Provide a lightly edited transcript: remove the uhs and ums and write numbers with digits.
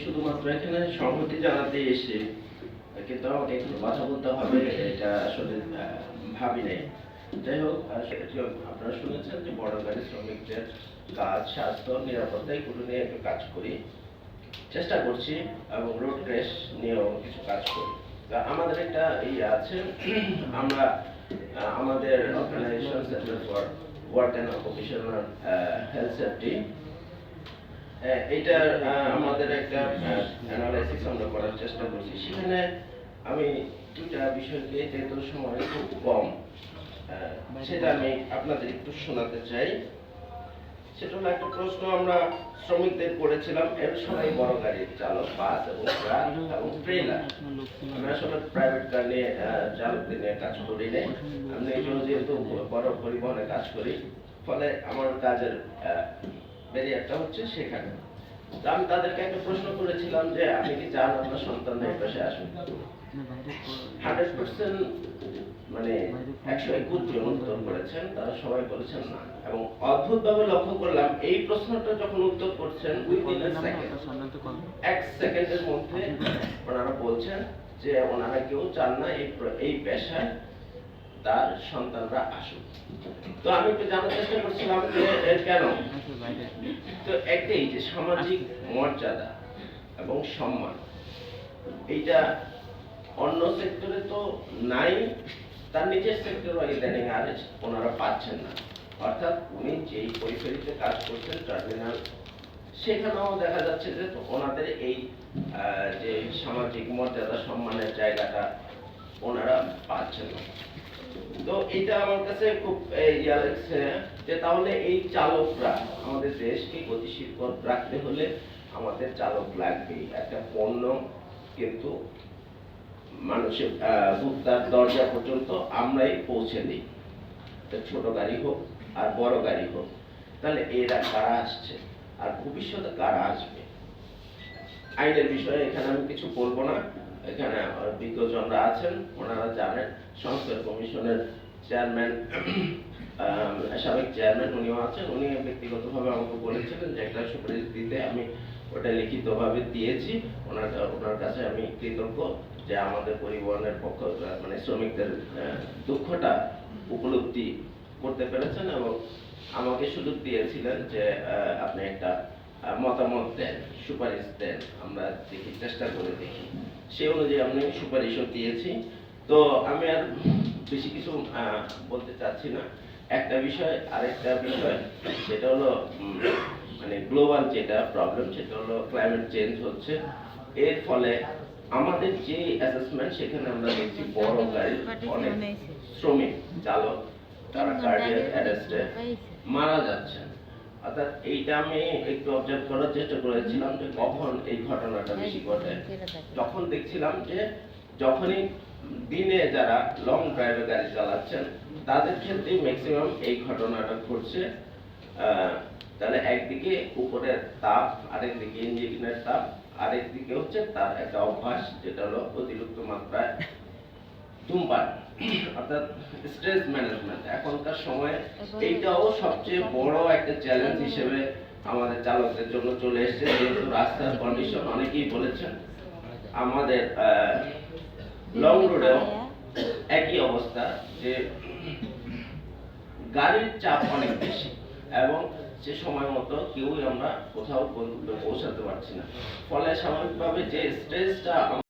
শুধুমাত্র এখানে সংহতি জানাতে এসে কিন্তু আমাকে একটু কথা বলতে হবে, এটা আসলে ভাবি নাই। যাই হোক, আপনারা শুনেছেন যে বড় গাড়ি শ্রমিকদের কাজ, স্বাস্থ্য, নিরাপত্তা এগুলো নিয়ে একটু কাজ করি, চেষ্টা করছি, এবং রোড ক্র্যাশ নিয়েও কিছু কাজ করি। আমাদের একটা আছে, আমরা আমাদের organisation centre for work and occupational health safety, এইটার আমাদের একটা অ্যানালাইসিস আমরা করার চেষ্টা করছি। সেখানে আমি দুটা বিষয়কে, যেহেতু সময় খুব কম, সেটা আমি আপনাদের একটু শোনাতে চাই। সেটা হলো একটা প্রশ্ন আমরা শ্রমিকদের করেছিলাম, এর সবাই বড় গাড়ির চালক, বাস এবং ট্রাক এবং ট্রেলার। আমি আসলে প্রাইভেট কার নিয়ে, চালকদের নিয়ে কাজ করি নাই। আমি নিজেও যেহেতু বড় পরিবহনে কাজ করি, ফলে আমার কাজের ব্যারিয়ারটা হচ্ছে সেখানে। আমি তাদেরকে একটা প্রশ্ন করেছিলাম যে আপনি কি চান আপনার সন্তান এই পাশে আসুন? 100% মানে 121 জন উত্তর করেছেন, তারা সবাই বলেছেন না। এবং অদ্ভুতভাবে লক্ষ্য করলাম, এই প্রশ্নটা যখন উত্তর করছেন উইদিন এক সেকেন্ডের মধ্যে ওনারা বলছেন যে ওনারা কেউ চান না এই পেশায় তার সন্তানরা আসুক। তো আমি একটু জানার চেষ্টা করছিলাম যে কেন। তো একটাই যে সামাজিক মর্যাদা এবং সম্মান, এইটা অন্য সেক্টরে তো নাই, তার নিজের সেক্টরে ইদানিং আর ওনারা পাচ্ছেন না। অর্থাৎ উনি যেই পরিফেরিতে কাজ করছেন, টার্মিনাল, সেখানেও দেখা যাচ্ছে যে ওনাদের এই যে সামাজিক মর্যাদা সম্মানের জায়গাটা ওনারা পাচ্ছেন না। তো এটা আমার কাছে খুব ইয়া লাগছে যে তাহলে এই চালকরা, আমাদের দেশকে গতিশীল রাখতে হলে আমাদের চালক লাগবে। একটা পণ্য কিন্তু মানুষের ভোক্তার দরজা পর্যন্ত আমরাই পৌঁছে দিই, ছোট গাড়ি হোক আর বড় গাড়ি হোক। তাহলে এরা কারা আসছে আর ভবিষ্যতে কারা আসবে? আইনের বিষয়ে এখানে আমি কিছু বলবো না, এখানে বিজ্ঞজনরা আছেন, ওনারা জানেন। সংস্কার কমিশনের চেয়ারম্যান, সাবেক চেয়ারম্যান, উনিও আছেন। উনি ব্যক্তিগতভাবে আমাকে বলেছিলেন যে একটা সুপারিশ দিতে, আমি ওটা লিখিতভাবে দিয়েছি। ওনার কাছে আমি কৃতজ্ঞ যে আমাদের পরিবহনের পক্ষ, মানে শ্রমিকদের দুঃখটা উপলব্ধি করতে পেরেছেন এবং আমাকে সুযোগ দিয়েছিলেন যে আপনি একটা মতামত দেন, সুপারিশ দেন, আমরা দেখি, চেষ্টা করে দেখি। সেই অনুযায়ী আমি সুপারিশও দিয়েছি। তো আমি আর বেশি কিছু বলতে চাচ্ছি না। একটা বিষয়, আরেকটা বিষয়, সেটা হলো মানে গ্লোবাল যেটা প্রবলেম, সেটা হলো ক্লাইমেট চেঞ্জ হচ্ছে। এর ফলে আমাদের যে অ্যাসেসমেন্ট, সেখানে আমরা দেখছি বড় গাড়ির অনেক শ্রমিক চালক তারা কার্ডিয়াক অ্যারেস্টে মারা যাচ্ছেন। অর্থাৎ এইটা আমি একটু অবজার্ভ করার চেষ্টা করেছিলাম যে কখন এই ঘটনাটা বেশি ঘটে। তখন দেখছিলাম যে যখনই দিনে যারা লং ড্রাইভে গাড়ি চালাচ্ছেন, তাদের ক্ষেত্রে ম্যাক্সিমাম এই ঘটনাটা ঘটছে। তাহলে একদিকে উপরের তাপ, আরেকদিকে ইঞ্জিনের তাপ, আরেকদিকে হচ্ছে তার একটা অভ্যাস, যেটা হলো অতিরিক্ত মাত্রায় ধূমপান, অর্থাৎ স্ট্রেস ম্যানেজমেন্ট। এখনকার সময়ে এইটাও সবচেয়ে বড় একটা চ্যালেঞ্জ হিসেবে আমাদের চালকদের জন্য চলে এসেছে। যেহেতু রাস্তার কন্ডিশন, অনেকেই বলেছেন আমাদের লং রোডেও একই অবস্থা, যে গাড়ির চাপ অনেক বেশি এবং সে সময় মতো কেউই আমরা কোথাও পৌঁছাতে পারছি না। ফলে স্বাভাবিকভাবে যে স্ট্রেসটা